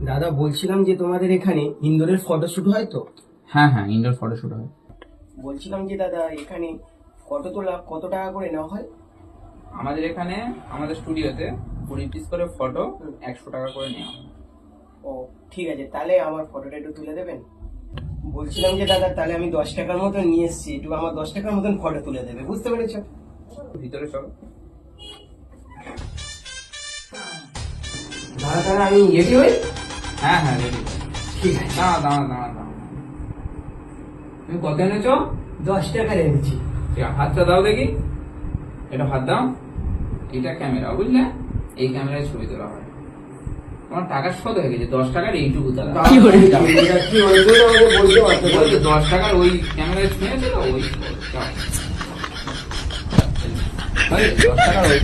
দাদা বলছিলাম যে তোমাদের এখানে ইনডোরের ফটোশুট হয় তো? হ্যাঁ হ্যাঁ, ইনডোর ফটোশুট হয়। বলছিলাম যে দাদা এখানে কত টাকা করে নেওয়া হয়? আমাদের এখানে আমাদের স্টুডিওতে 20 পিস করে ফটো 100 টাকা করে নেওয়া হয়। ও ঠিক আছে, তাহলে আমার ফটোটা একটু তুলে দেবেন। বলছিলাম যে দাদা তাহলে আমি 10 টাকার মতন নিয়ে এসেছি, একটু আমার 10 টাকার মতন ফটো তুলে দেবে, বুঝতে পেরেছো? ভিতরে চলো। দাদা তাহলে আমি রেডি হই? হ্যাঁ হ্যাঁ, রেডি। ঠিক আছে। দাঁড়া। তুমি কত এনেছো? 10 টাকা রেখেছি। ঠিক আছে, হাতটা দাও দেখি। এটা হাত দাও। এটা ক্যামেরা, বুঝলে? এই ক্যামেরায় ছবি তোলা হয়। তোমার টাকার শোধ হয়ে গেছে, 10 টাকার এইটুকু তারা। কি করে কি হয়ে গেল আমাকে বলতে পারতো? 10 টাকার ওই ক্যামেরায় ছুঁয়েছে তো, ওই 10 টাকার ওই